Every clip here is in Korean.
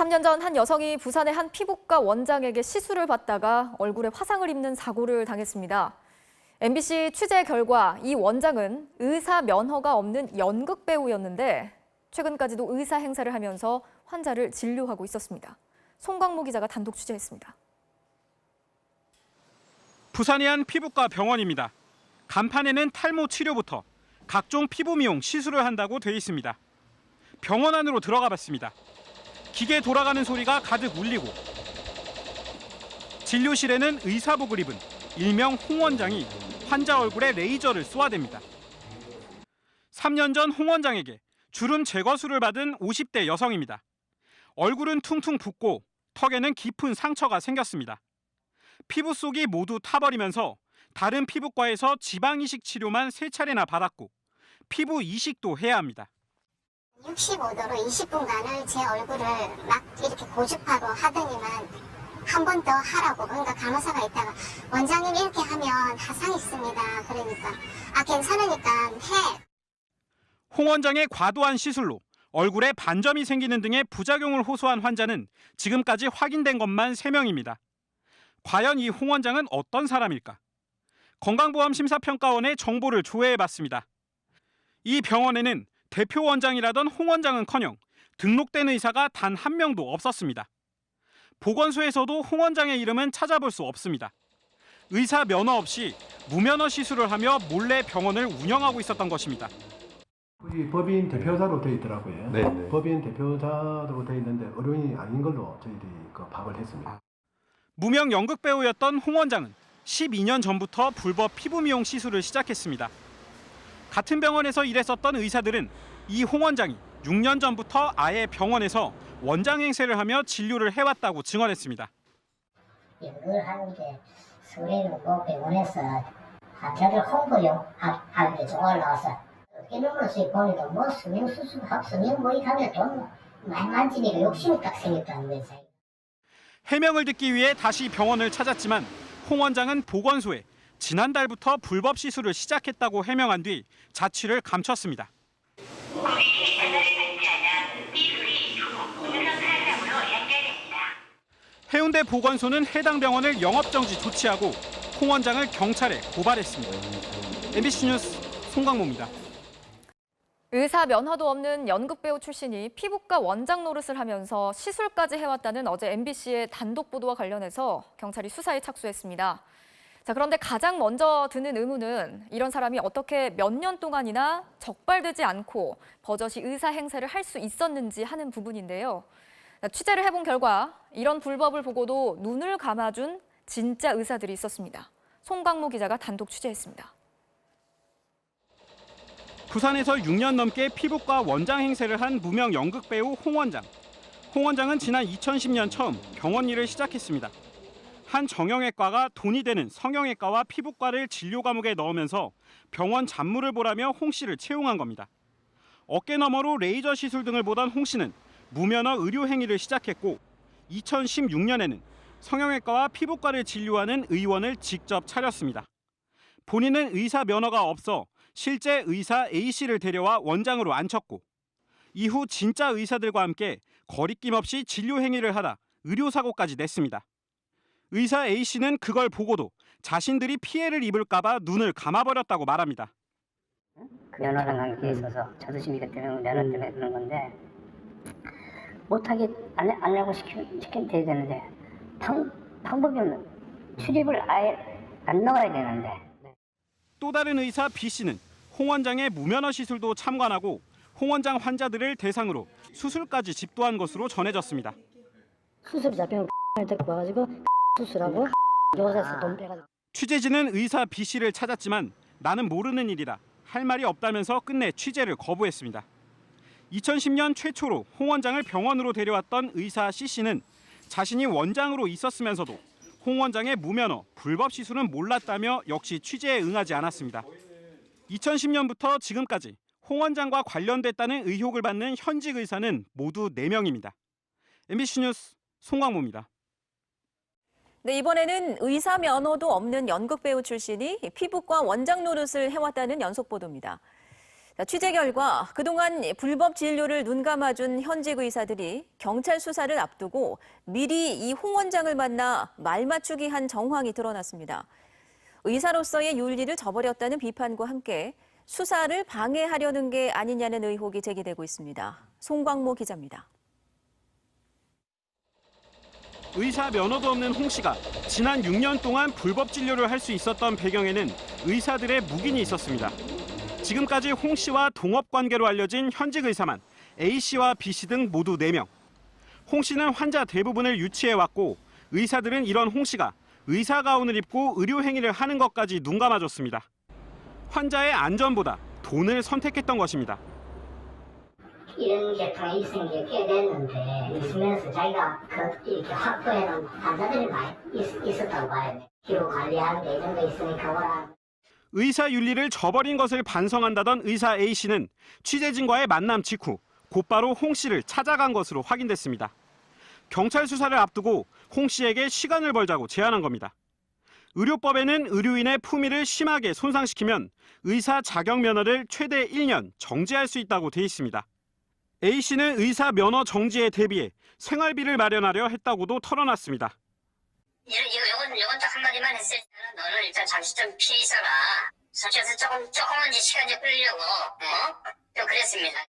3년 전 한 여성이 부산의 한 피부과 원장에게 시술을 받다가 얼굴에 화상을 입는 사고를 당했습니다. MBC 취재 결과 이 원장은 의사 면허가 없는 연극 배우였는데 최근까지도 의사 행세를 하면서 환자를 진료하고 있었습니다. 송광모 기자가 단독 취재했습니다. 부산의 한 피부과 병원입니다. 간판에는 탈모 치료부터 각종 피부 미용 시술을 한다고 돼 있습니다. 병원 안으로 들어가 봤습니다. 기계 돌아가는 소리가 가득 울리고 진료실에는 의사복을 입은 일명 홍 원장이 환자 얼굴에 레이저를 쏘아댑니다. 3년 전 홍 원장에게 주름 제거술을 받은 50대 여성입니다. 얼굴은 퉁퉁 붓고 턱에는 깊은 상처가 생겼습니다. 피부 속이 모두 타버리면서 다른 피부과에서 지방 이식 치료만 3차례나 받았고 피부 이식도 해야 합니다. 65도로 20분간을 제 얼굴을 막 이렇게 고집하고 하더니만 한 번 더 하라고 뭔가 간호사가 있다가 원장님 이렇게 하면 하상 있습니다. 그러니까 괜찮으니까 해. 홍 원장의 과도한 시술로 얼굴에 반점이 생기는 등의 부작용을 호소한 환자는 지금까지 확인된 것만 3명입니다. 과연 이 홍 원장은 어떤 사람일까? 건강보험심사평가원의 정보를 조회해봤습니다. 이 병원에는 대표 원장이라던 홍 원장은커녕 등록된 의사가 단 한 명도 없었습니다. 보건소에서도 홍 원장의 이름은 찾아볼 수 없습니다. 의사 면허 없이 무면허 시술을 하며 몰래 병원을 운영하고 있었던 것입니다. 이 법인 대표자로 되어 있더라고요. 네네. 법인 대표자로 되어 있는데 의료인이 아닌 걸로 저희들이 파악을 했습니다. 무명 연극 배우였던 홍 원장은 12년 전부터 불법 피부 미용 시술을 시작했습니다. 같은 병원에서 일했었던 의사들은 이 홍 원장이 6년 전부터 아예 병원에서 원장 행세를 하며 진료를 해왔다고 증언했습니다. 연극을 하는 게 서울에 뭐 병원에서 환자들 홍보용 하는데 좀 올라와서 이놈으로서 보니까 뭐 성형수술하고 성형모의 하면 돈 많이 만지니까 욕심이 딱 생겼다는 거지. 해명을 듣기 위해 다시 병원을 찾았지만 홍 원장은 보건소에 지난달부터 불법 시술을 시작했다고 해명한 뒤 자취를 감췄습니다. 해운대 보건소는 해당 병원을 영업정지 조치하고 홍 원장을 경찰에 고발했습니다. MBC 뉴스 송광모입니다. 의사 면허도 없는 연극 배우 출신이 피부과 원장 노릇을 하면서 시술까지 해왔다는 어제 MBC의 단독 보도와 관련해서 경찰이 수사에 착수했습니다. 자, 그런데 가장 먼저 드는 의문은 이런 사람이 어떻게 몇 년 동안이나 적발되지 않고 버젓이 의사 행세를 할 수 있었는지 하는 부분인데요. 취재를 해본 결과 이런 불법을 보고도 눈을 감아준 진짜 의사들이 있었습니다. 송광모 기자가 단독 취재했습니다. 부산에서 6년 넘게 피부과 원장 행세를 한 무명 연극 배우 홍 원장. 홍 원장은 지난 2010년 처음 병원 일을 시작했습니다. 한 정형외과가 돈이 되는 성형외과와 피부과를 진료 과목에 넣으면서 병원 잡무를 보라며 홍 씨를 채용한 겁니다. 어깨 너머로 레이저 시술 등을 보던 홍 씨는 무면허 의료 행위를 시작했고 2016년에는 성형외과와 피부과를 진료하는 의원을 직접 차렸습니다. 본인은 의사 면허가 없어 실제 의사 A씨를 데려와 원장으로 앉혔고 이후 진짜 의사들과 함께 거리낌 없이 진료 행위를 하다 의료사고까지 냈습니다. 의사 A씨는 그걸 보고도 자신들이 피해를 입을까 봐 눈을 감아버렸다고 말합니다. 면허랑 관계에 있어서 자존심이 때문에 면허 때문에 그런 건데 못하게 안 하려고 시키면 돼야 되는데 방법이 없는 출입을 아예 안 나와야 되는데. 또 다른 의사 B씨는 홍 원장의 무면허 시술도 참관하고 홍 원장 환자들을 대상으로 수술까지 집도한 것으로 전해졌습니다. 수술이 잡히면 데리고 와가지고 수술하고 요새서 돈 빼가지고. 취재진은 의사 B씨를 찾았지만 나는 모르는 일이라 할 말이 없다면서 끝내 취재를 거부했습니다. 2010년 최초로 홍 원장을 병원으로 데려왔던 의사 C씨는 자신이 원장으로 있었으면서도 홍 원장의 무면허, 불법 시술은 몰랐다며 역시 취재에 응하지 않았습니다. 2010년부터 지금까지 홍 원장과 관련됐다는 의혹을 받는 현직 의사는 모두 4명입니다. MBC 뉴스 송광모입니다. 네, 이번에는 의사 면허도 없는 연극 배우 출신이 피부과 원장 노릇을 해왔다는 연속 보도입니다. 자, 취재 결과 그동안 불법 진료를 눈감아준 현직 의사들이 경찰 수사를 앞두고 미리 이 홍 원장을 만나 말맞추기 한 정황이 드러났습니다. 의사로서의 윤리를 저버렸다는 비판과 함께 수사를 방해하려는 게 아니냐는 의혹이 제기되고 있습니다. 송광모 기자입니다. 의사 면허도 없는 홍 씨가 지난 6년 동안 불법 진료를 할 수 있었던 배경에는 의사들의 묵인이 있었습니다. 지금까지 홍 씨와 동업 관계로 알려진 현직 의사만 A 씨와 B 씨 등 모두 4명. 홍 씨는 환자 대부분을 유치해왔고 의사들은 이런 홍 씨가 의사 가운을 입고 의료 행위를 하는 것까지 눈감아줬습니다. 환자의 안전보다 돈을 선택했던 것입니다. 이런 계통이 있은 게 꽤 됐는데 있으면서 자기가 이렇게 확보해놓은 환자들이 많이 있었다고 봐요. 기록 관리하는 데 이런 거 있으니까 뭐라. 의사 윤리를 저버린 것을 반성한다던 의사 A 씨는 취재진과의 만남 직후 곧바로 홍 씨를 찾아간 것으로 확인됐습니다. 경찰 수사를 앞두고 홍 씨에게 시간을 벌자고 제안한 겁니다. 의료법에는 의료인의 품위를 심하게 손상시키면 의사 자격 면허를 최대 1년 정지할 수 있다고 돼 있습니다. A 씨는 의사 면허 정지에 대비해 생활비를 마련하려 했다고도 털어놨습니다. 요건 딱 한마디만 했을 때는 너는 일단 잠시 좀 피해 있어라. 솔직해서 조금은 이제 시간이 끌려고, 또 그랬습니다.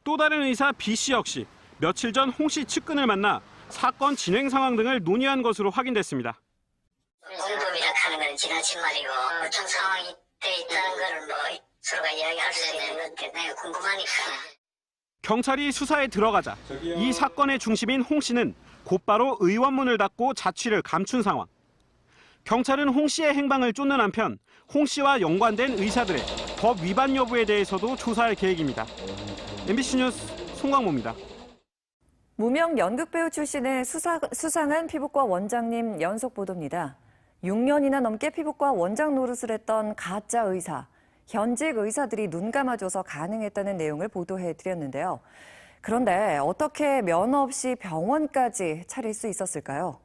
또 다른 의사 B 씨 역시 며칠 전 홍 씨 측근을 만나 사건 진행 상황 등을 논의한 것으로 확인됐습니다. 공범이라 하는 건 지나친 말이고, 어떤 상황이 돼 있다는 거를 뭐 서로가 이야기할 수 있는 건 내가 궁금하니까. 경찰이 수사에 들어가자 이 사건의 중심인 홍 씨는 곧바로 의원문을 닫고 자취를 감춘 상황. 경찰은 홍 씨의 행방을 쫓는 한편 홍 씨와 연관된 의사들의 법 위반 여부에 대해서도 조사할 계획입니다. MBC 뉴스 송광모입니다. 무명 연극배우 출신의 수상한 피부과 원장님 연속 보도입니다. 6년이나 넘게 피부과 원장 노릇을 했던 가짜 의사. 현직 의사들이 눈 감아줘서 가능했다는 내용을 보도해드렸는데요. 그런데 어떻게 면허 없이 병원까지 차릴 수 있었을까요?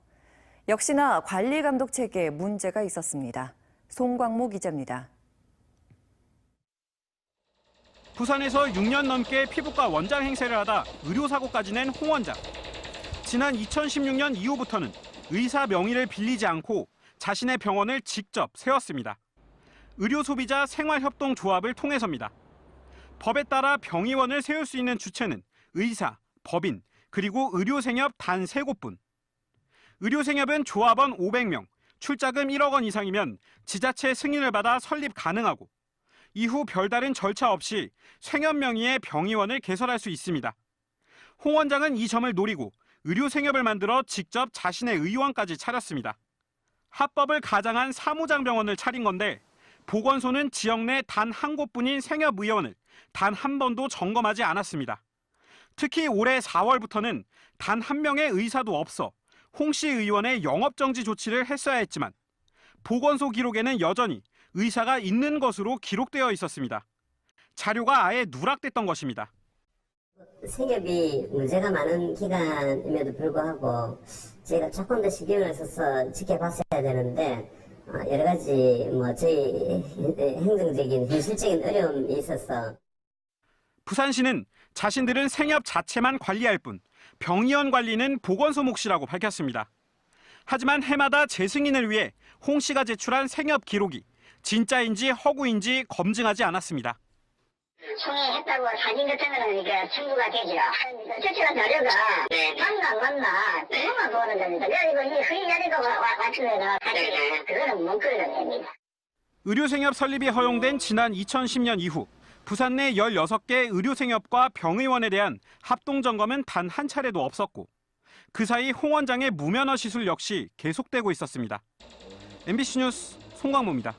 역시나 관리 감독 체계에 문제가 있었습니다. 송광모 기자입니다. 부산에서 6년 넘게 피부과 원장 행세를 하다 의료사고까지 낸 홍 원장. 지난 2016년 이후부터는 의사 명의를 빌리지 않고 자신의 병원을 직접 세웠습니다. 의료소비자 생활협동조합을 통해서입니다. 법에 따라 병의원을 세울 수 있는 주체는 의사, 법인, 그리고 의료생협 단 3곳뿐. 의료생협은 조합원 500명, 출자금 1억 원 이상이면 지자체 승인을 받아 설립 가능하고 이후 별다른 절차 없이 생협 명의의 병의원을 개설할 수 있습니다. 홍 원장은 이 점을 노리고 의료생협을 만들어 직접 자신의 의원까지 차렸습니다. 합법을 가장한 사무장병원을 차린 건데 보건소는 지역 내 단 한 곳뿐인 생협의원을 단 한 번도 점검하지 않았습니다. 특히 올해 4월부터는 단 한 명의 의사도 없어 홍 씨 의원의 영업정지 조치를 했어야 했지만 보건소 기록에는 여전히 의사가 있는 것으로 기록되어 있었습니다. 자료가 아예 누락됐던 것입니다. 생협이 문제가 많은 기간임에도 불구하고 제가 조금 더 신경을 써서 지켜봤어야 되는데 여러 가지 저희 행정적인 현실적인 어려움이 있어서 부산시는 자신들은 생협 자체만 관리할 뿐 병의원 관리는 보건소 몫이라고 밝혔습니다. 하지만 해마다 재승인을 위해 홍 씨가 제출한 생협 기록이 진짜인지 허구인지 검증하지 않았습니다. 총회했다고 사진 같은 거는 청구가 되죠. 제출한 자료가 맞나 안 맞나 그것만 보는 겁니다. 그리고 이 허위 자료가 맞추면 사실 그거는 못 걸러냅니다. 의료생협 설립이 허용된 지난 2010년 이후 부산 내 16개 의료생협과 병의원에 대한 합동점검은 단 한 차례도 없었고 그 사이 홍 원장의 무면허 시술 역시 계속되고 있었습니다. MBC 뉴스 송광모입니다.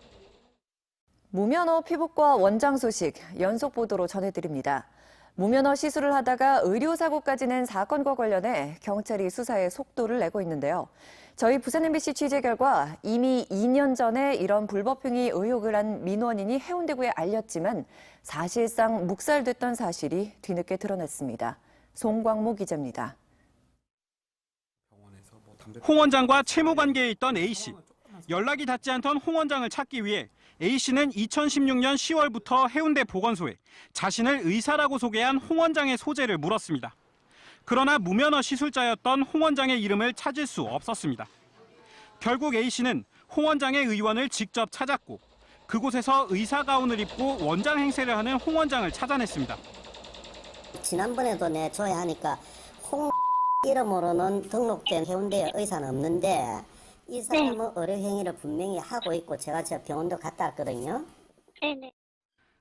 무면허 피부과 원장 소식 연속 보도로 전해드립니다. 무면허 시술을 하다가 의료사고까지 낸 사건과 관련해 경찰이 수사에 속도를 내고 있는데요. 저희 부산 MBC 취재 결과 이미 2년 전에 이런 불법 행위 의혹을 한 민원인이 해운대구에 알렸지만 사실상 묵살됐던 사실이 뒤늦게 드러났습니다. 송광모 기자입니다. 홍 원장과 채무 관계에 있던 A 씨. 연락이 닿지 않던 홍 원장을 찾기 위해 A씨는 2016년 10월부터 해운대 보건소에 자신을 의사라고 소개한 홍 원장의 소재를 물었습니다. 그러나 무면허 시술자였던 홍 원장의 이름을 찾을 수 없었습니다. 결국 A씨는 홍 원장의 의원을 직접 찾았고 그곳에서 의사 가운을 입고 원장 행세를 하는 홍 원장을 찾아냈습니다. 지난번에도 내 줘야 하니까 홍 이름으로는 등록된 해운대 의사는 없는데 이 사람은 의료 행위를 분명히 하고 있고 제가 저 병원도 갔다 왔거든요. 네네.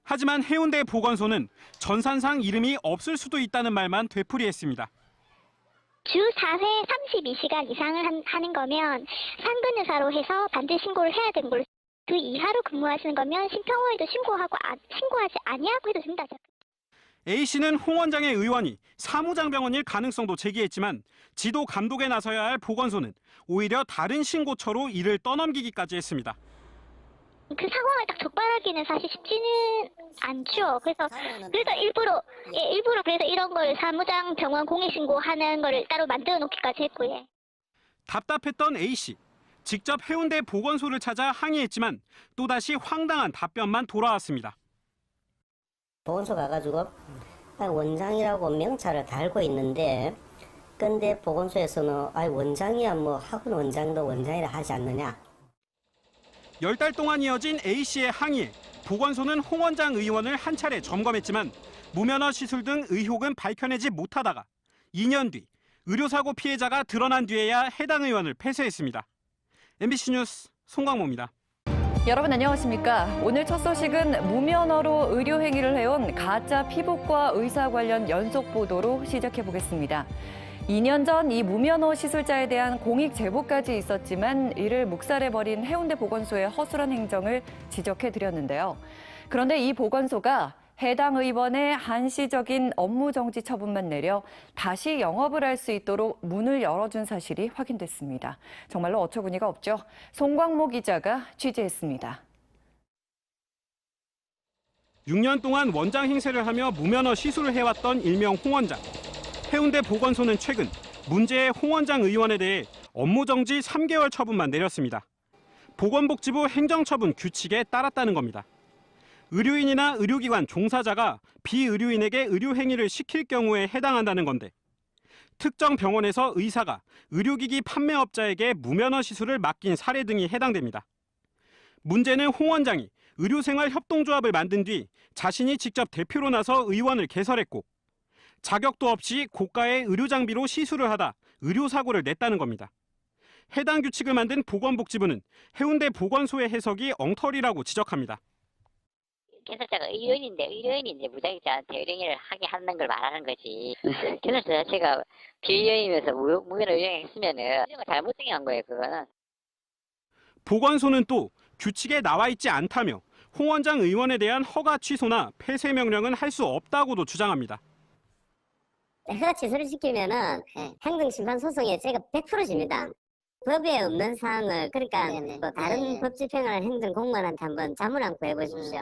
하지만 해운대 보건소는 전산상 이름이 없을 수도 있다는 말만 되풀이했습니다. 주 4회 32시간 이상을 하는 거면 상근 의사로 해서 반드시 신고를 해야 되는 걸로. 그 이하로 근무하시는 거면 심평원에도 신고하지 아니하고 해도 된다. A씨는 홍 원장의 의원이 사무장병원일 가능성도 제기했지만 지도 감독에 나서야 할 보건소는 오히려 다른 신고처로 이를 떠넘기기까지 했습니다. 그 상황을 딱 적발하기는 사실 쉽지는 않죠. 그래서 일부러 그래서 이런 걸 사무장 병원 공익신고하는 거를 따로 만들어 놓기까지 했고요. 답답했던 A씨. 직접 해운대 보건소를 찾아 항의했지만 또다시 황당한 답변만 돌아왔습니다. 보건소 가가지고 원장이라고 명찰을 달고 있는데 근데 보건소에서는 원장이야 뭐 학원 원장도 원장이라 하지 않느냐. 10달 동안 이어진 A씨의 항의에 보건소는 홍 원장 의원을 한 차례 점검했지만 무면허 시술 등 의혹은 밝혀내지 못하다가 2년 뒤 의료사고 피해자가 드러난 뒤에야 해당 의원을 폐쇄했습니다. MBC 뉴스 송광모입니다. 여러분 안녕하십니까? 오늘 첫 소식은 무면허로 의료 행위를 해온 가짜 피부과 의사 관련 연속 보도로 시작해 보겠습니다. 2년 전 이 무면허 시술자에 대한 공익 제보까지 있었지만 이를 묵살해버린 해운대 보건소의 허술한 행정을 지적해 드렸는데요. 그런데 이 보건소가 해당 의원의 한시적인 업무 정지 처분만 내려 다시 영업을 할 수 있도록 문을 열어준 사실이 확인됐습니다. 정말로 어처구니가 없죠. 송광모 기자가 취재했습니다. 6년 동안 원장 행세를 하며 무면허 시술을 해왔던 일명 홍 원장. 해운대 보건소는 최근 문제의 홍 원장 의원에 대해 업무 정지 3개월 처분만 내렸습니다. 보건복지부 행정처분 규칙에 따랐다는 겁니다. 의료인이나 의료기관 종사자가 비의료인에게 의료행위를 시킬 경우에 해당한다는 건데 특정 병원에서 의사가 의료기기 판매업자에게 무면허 시술을 맡긴 사례 등이 해당됩니다. 문제는 홍 원장이 의료생활협동조합을 만든 뒤 자신이 직접 대표로 나서 의원을 개설했고 자격도 없이 고가의 의료장비로 시술을 하다 의료사고를 냈다는 겁니다. 해당 규칙을 만든 보건복지부는 해운대 보건소의 해석이 엉터리라고 지적합니다. 개설자가 의료인인데 무작위자한테 의료행위를 하게 하는 걸 말하는 거지. 개설자 자체가 비의료인이면서 무면허 의료행위했으면은 잘못 생각한 거예요, 그거는. 보건소는 또 규칙에 나와 있지 않다며 홍 원장 의원에 대한 허가 취소나 폐쇄 명령은 할 수 없다고도 주장합니다. 허가 취소를 시키면은 행정심판 소송에 제가 100% 집니다. 법에 없는 사항을 그러니까 뭐 다른 법 집행을 행정 공무원한테 한번 자문안 구해보십시오.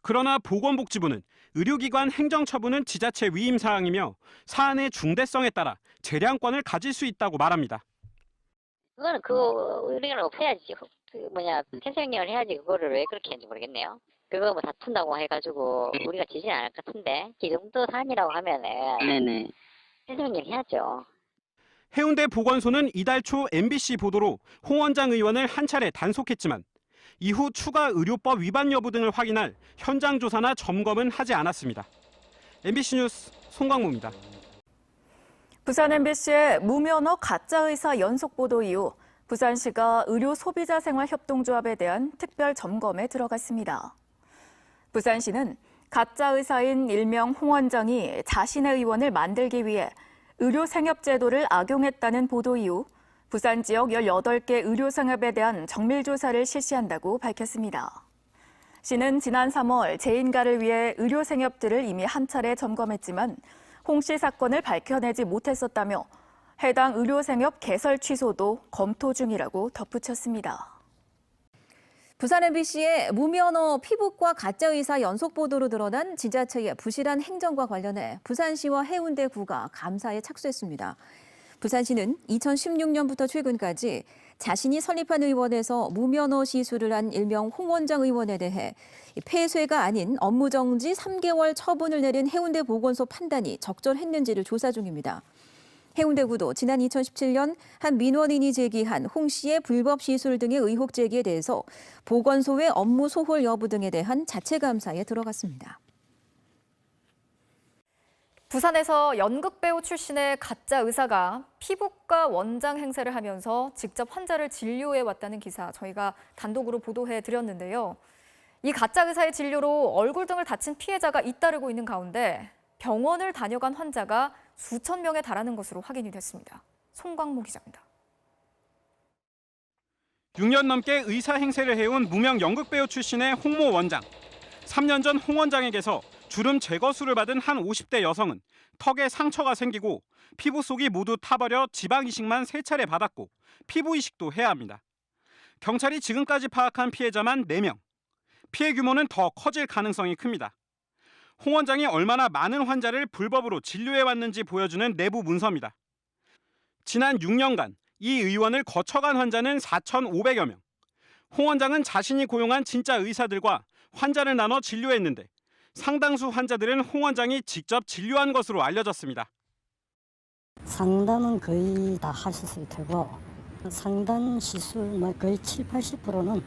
그러나 보건복지부는 의료기관 행정처분은 지자체 위임 사항이며 사안의 중대성에 따라 재량권을 가질 수 있다고 말합니다. 그거는 의료행위를 없애야지. 폐쇄 명령을 해야지. 그거를 왜 그렇게 했는지 모르겠네요. 그거 뭐 다툰다고 해가지고 우리가 지지는 않을 것 같은데 이 정도 사안이라고 하면은 폐쇄 명령 해야죠. 해운대 보건소는 이달 초 MBC 보도로 홍 원장 의원을 한 차례 단속했지만 이후 추가 의료법 위반 여부 등을 확인할 현장 조사나 점검은 하지 않았습니다. MBC 뉴스 송광모입니다. 부산 MBC의 무면허 가짜 의사 연속 보도 이후 부산시가 의료소비자생활협동조합에 대한 특별 점검에 들어갔습니다. 부산시는 가짜 의사인 일명 홍 원장이 자신의 의원을 만들기 위해 의료생협제도를 악용했다는 보도 이후 부산 지역 18개 의료생협에 대한 정밀조사를 실시한다고 밝혔습니다. 시는 지난 3월 재인가를 위해 의료생협들을 이미 한 차례 점검했지만 홍 씨 사건을 밝혀내지 못했었다며 해당 의료생협 개설 취소도 검토 중이라고 덧붙였습니다. 부산 MBC의 무면허 피부과 가짜 의사 연속 보도로 드러난 지자체의 부실한 행정과 관련해 부산시와 해운대구가 감사에 착수했습니다. 부산시는 2016년부터 최근까지 자신이 설립한 의원에서 무면허 시술을 한 일명 홍 원장 의원에 대해 폐쇄가 아닌 업무정지 3개월 처분을 내린 해운대 보건소 판단이 적절했는지를 조사 중입니다. 해운대구도 지난 2017년 한 민원인이 제기한 홍 씨의 불법 시술 등의 의혹 제기에 대해서 보건소의 업무 소홀 여부 등에 대한 자체 감사에 들어갔습니다. 부산에서 연극배우 출신의 가짜 의사가 피부과 원장 행세를 하면서 직접 환자를 진료해 왔다는 기사 저희가 단독으로 보도해 드렸는데요. 이 가짜 의사의 진료로 얼굴 등을 다친 피해자가 잇따르고 있는 가운데 병원을 다녀간 환자가 수천 명에 달하는 것으로 확인이 됐습니다. 송광모 기자입니다. 6년 넘게 의사 행세를 해온 무명 연극배우 출신의 홍모 원장. 3년 전 홍 원장에게서 주름 제거술을 받은 한 50대 여성은 턱에 상처가 생기고 피부 속이 모두 타버려 지방 이식만 3차례 받았고 피부 이식도 해야 합니다. 경찰이 지금까지 파악한 피해자만 4명. 피해 규모는 더 커질 가능성이 큽니다. 홍 원장이 얼마나 많은 환자를 불법으로 진료해왔는지 보여주는 내부 문서입니다. 지난 6년간 이 의원을 거쳐간 환자는 4,500여 명. 홍 원장은 자신이 고용한 진짜 의사들과 환자를 나눠 진료했는데 상당수 환자들은 홍 원장이 직접 진료한 것으로 알려졌습니다. 상담은 거의 다 하셨을 테고 상담 시술 거의 70~80%는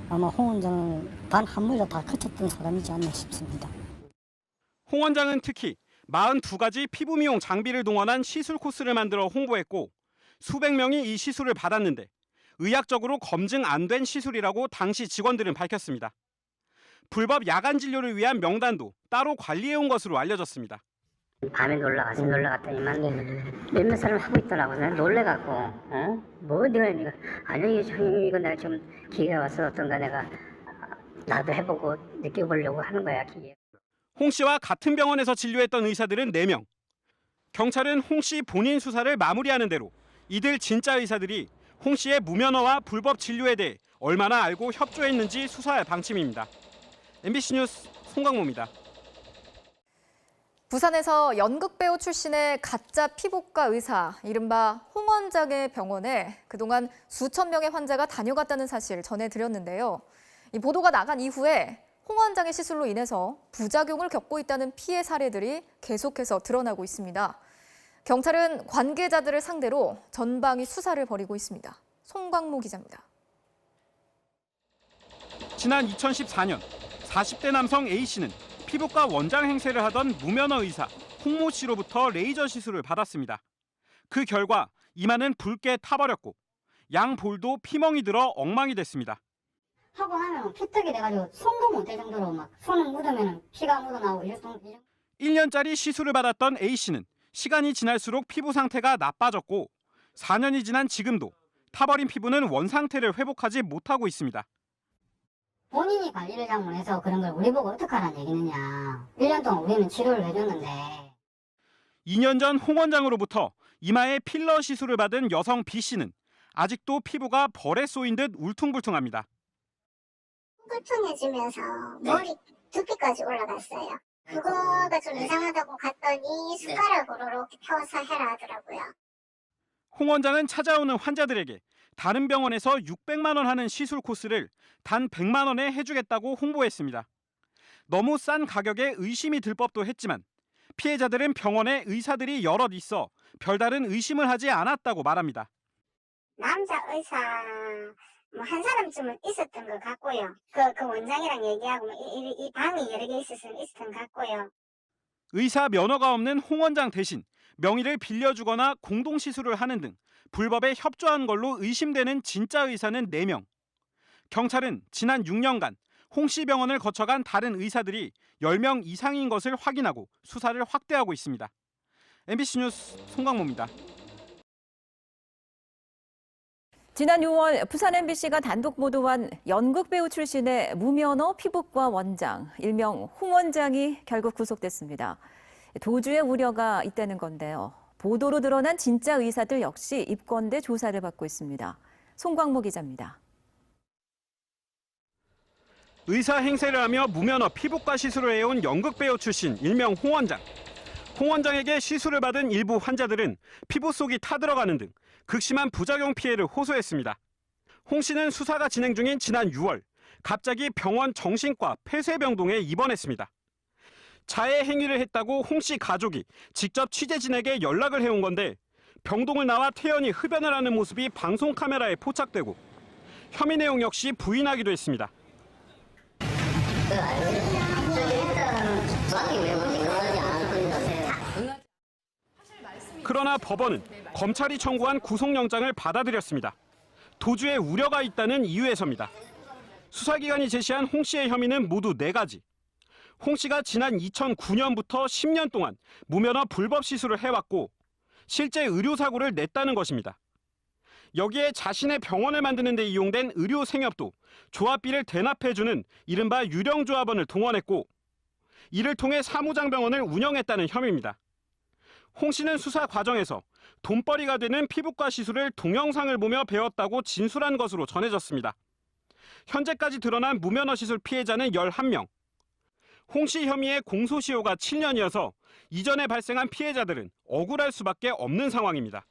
아마 홍 원장을 단 한 번이라도 다 거쳤던 사람이지 않나 싶습니다. 홍 원장은 특히 42가지 피부 미용 장비를 동원한 시술 코스를 만들어 홍보했고 수백 명이 이 시술을 받았는데 의학적으로 검증 안 된 시술이라고 당시 직원들은 밝혔습니다. 불법 야간 진료를 위한 명단도 따로 관리해온 것으로 알려졌습니다. 밤에 놀러 갔더니만 몇몇 사람 하고 있더라고. 난 놀래갖고 뭐 내가 아니 이거 내가 좀 기회가 와서 어떤가 내가 나도 해보고 느껴보려고 하는 거야. 기회. 홍 씨와 같은 병원에서 진료했던 의사들은 4명. 경찰은 홍 씨 본인 수사를 마무리하는 대로 이들 진짜 의사들이 홍 씨의 무면허와 불법 진료에 대해 얼마나 알고 협조했는지 수사할 방침입니다. MBC 뉴스 송광모입니다. 부산에서 연극배우 출신의 가짜 피부과 의사, 이른바 홍 원장의 병원에 그동안 수천 명의 환자가 다녀갔다는 사실 전해드렸는데요. 이 보도가 나간 이후에 홍 원장의 시술로 인해서 부작용을 겪고 있다는 피해 사례들이 계속해서 드러나고 있습니다. 경찰은 관계자들을 상대로 전방위 수사를 벌이고 있습니다. 송광모 기자입니다. 지난 2014년 40대 남성 A씨는 피부과 원장 행세를 하던 무면허 의사 홍모 씨로부터 레이저 시술을 받았습니다. 그 결과 이마는 붉게 타버렸고 양 볼도 피멍이 들어 엉망이 됐습니다. 하고 나면 피떡이 돼가지고 손도 못 댈 정도로 막 손을 묻으면 피가 묻어나오고 이랬던. 1년짜리 시술을 받았던 A씨는 시간이 지날수록 피부 상태가 나빠졌고 4년이 지난 지금도 타버린 피부는 원 상태를 회복하지 못하고 있습니다. 본인이 관리를 잘못해서 그런 걸 우리 보고 어떡하라는 얘기느냐. 1년 동안 우리는 치료를 해줬는데. 2년 전 홍 원장으로부터 이마에 필러 시술을 받은 여성 B씨는 아직도 피부가 벌에 쏘인 듯 울퉁불퉁합니다. 뿔퉁해지면서 머리 두피까지 올라갔어요. 그거가 좀 이상하다고 갔더니 숟가락으로 이렇게 펴서 해라 하더라고요. 홍 원장은 찾아오는 환자들에게 다른 병원에서 600만 원 하는 시술 코스를 단 100만 원에 해주겠다고 홍보했습니다. 너무 싼 가격에 의심이 들 법도 했지만 피해자들은 병원에 의사들이 여럿 있어 별다른 의심을 하지 않았다고 말합니다. 남자 의사 한 사람쯤은 있었던 것 같고요. 그 원장이랑 얘기하고 이 방이 여러 개 있었던 것 같고요. 의사 면허가 없는 홍 원장 대신 명의를 빌려주거나 공동시술을 하는 등 불법에 협조한 걸로 의심되는 진짜 의사는 4명. 경찰은 지난 6년간 홍 씨 병원을 거쳐간 다른 의사들이 10명 이상인 것을 확인하고 수사를 확대하고 있습니다. MBC 뉴스 송광모입니다. 지난 6월 부산 MBC가 단독 보도한 연극배우 출신의 무면허 피부과 원장, 일명 홍 원장이 결국 구속됐습니다. 도주의 우려가 있다는 건데요. 보도로 드러난 진짜 의사들 역시 입건돼 조사를 받고 있습니다. 송광모 기자입니다. 의사 행세를 하며 무면허 피부과 시술을 해온 연극배우 출신 일명 홍 원장. 홍 원장에게 시술을 받은 일부 환자들은 피부 속이 타들어가는 등 극심한 부작용 피해를 호소했습니다. 홍 씨는 수사가 진행 중인 지난 6월 갑자기 병원 정신과 폐쇄병동에 입원했습니다. 자해 행위를 했다고 홍 씨 가족이 직접 취재진에게 연락을 해온 건데 병동을 나와 태연히 흡연을 하는 모습이 방송 카메라에 포착되고 혐의 내용 역시 부인하기도 했습니다. 그러나 법원은 검찰이 청구한 구속영장을 받아들였습니다. 도주에 우려가 있다는 이유에서입니다. 수사기관이 제시한 홍 씨의 혐의는 모두 4가지. 홍 씨가 지난 2009년부터 10년 동안 무면허 불법 시술을 해왔고 실제 의료사고를 냈다는 것입니다. 여기에 자신의 병원을 만드는 데 이용된 의료 생협도 조합비를 대납해주는 이른바 유령조합원을 동원했고 이를 통해 사무장병원을 운영했다는 혐의입니다. 홍 씨는 수사 과정에서 돈벌이가 되는 피부과 시술을 동영상을 보며 배웠다고 진술한 것으로 전해졌습니다. 현재까지 드러난 무면허 시술 피해자는 11명. 홍 씨 혐의의 공소시효가 7년이어서 이전에 발생한 피해자들은 억울할 수밖에 없는 상황입니다.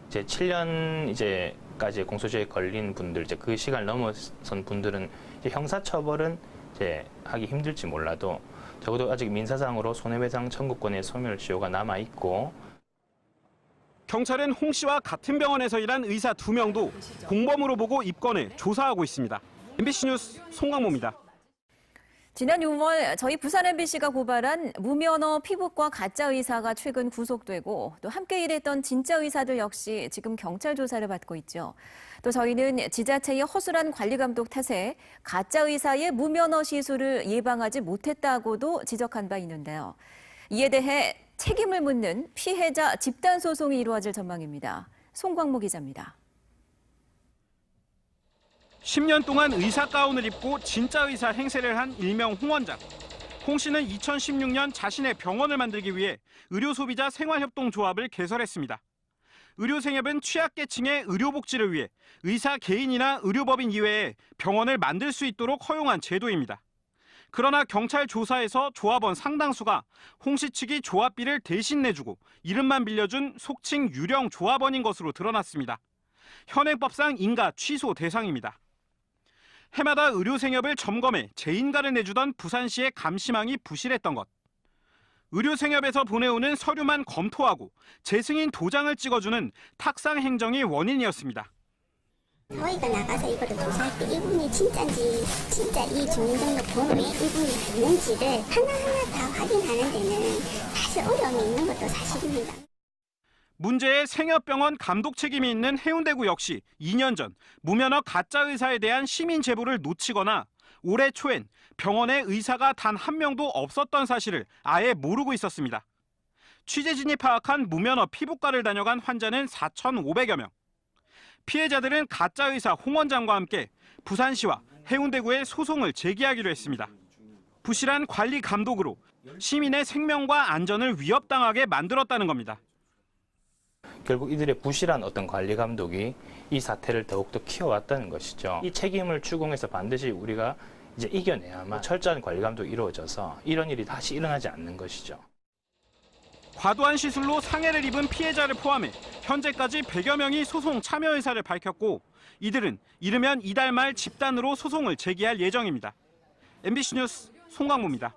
이제 7년까지 공소시효에 걸린 분들, 이제 그 시간을 넘어선 분들은 이제 형사처벌은 이제 하기 힘들지 몰라도 적어도 아직 민사상으로 손해배상 청구권의 소멸시효가 남아 있고. 경찰은 홍 씨와 같은 병원에서 일한 의사 2명도 공범으로 보고 입건해 조사하고 있습니다. MBC 뉴스 송광모입니다. 지난 6월 저희 부산 MBC가 고발한 무면허 피부과 가짜 의사가 최근 구속되고 또 함께 일했던 진짜 의사들 역시 지금 경찰 조사를 받고 있죠. 또 저희는 지자체의 허술한 관리 감독 탓에 가짜 의사의 무면허 시술을 예방하지 못했다고도 지적한 바 있는데요. 이에 대해 책임을 묻는 피해자 집단 소송이 이루어질 전망입니다. 송광모 기자입니다. 10년 동안 의사 가운을 입고 진짜 의사 행세를 한 일명 홍 원장. 홍 씨는 2016년 자신의 병원을 만들기 위해 의료소비자 생활협동조합을 개설했습니다. 의료생협은 취약계층의 의료복지를 위해 의사 개인이나 의료법인 이외에 병원을 만들 수 있도록 허용한 제도입니다. 그러나 경찰 조사에서 조합원 상당수가 홍 씨 측이 조합비를 대신 내주고 이름만 빌려준 속칭 유령 조합원인 것으로 드러났습니다. 현행법상 인가 취소 대상입니다. 해마다 의료생협을 점검해 재인가를 내주던 부산시의 감시망이 부실했던 것. 의료생협에서 보내오는 서류만 검토하고 재승인 도장을 찍어주는 탁상 행정이 원인이었습니다. 저희가 나가서 이거를 조사할 때 이분이 진짜인지 진짜 이 주민등록번호에 이분이 맞는지를 하나하나 다 확인하는 데는 사실 어려움이 있는 것도 사실입니다. 문제의 생협병원 감독 책임이 있는 해운대구 역시 2년 전 무면허 가짜 의사에 대한 시민 제보를 놓치거나 올해 초엔 병원에 의사가 단 한 명도 없었던 사실을 아예 모르고 있었습니다. 취재진이 파악한 무면허 피부과를 다녀간 환자는 4,500여 명. 피해자들은 가짜 의사 홍 원장과 함께 부산시와 해운대구에 소송을 제기하기로 했습니다. 부실한 관리 감독으로 시민의 생명과 안전을 위협당하게 만들었다는 겁니다. 결국 이들의 부실한 어떤 관리 감독이 이 사태를 더욱더 키워왔다는 것이죠. 이 책임을 추궁해서 반드시 우리가 이제 이겨내야만 철저한 관리 감독이 이루어져서 이런 일이 다시 일어나지 않는 것이죠. 과도한 시술로 상해를 입은 피해자를 포함해 현재까지 100여 명이 소송 참여 의사를 밝혔고 이들은 이르면 이달 말 집단으로 소송을 제기할 예정입니다. MBC 뉴스 송광모입니다.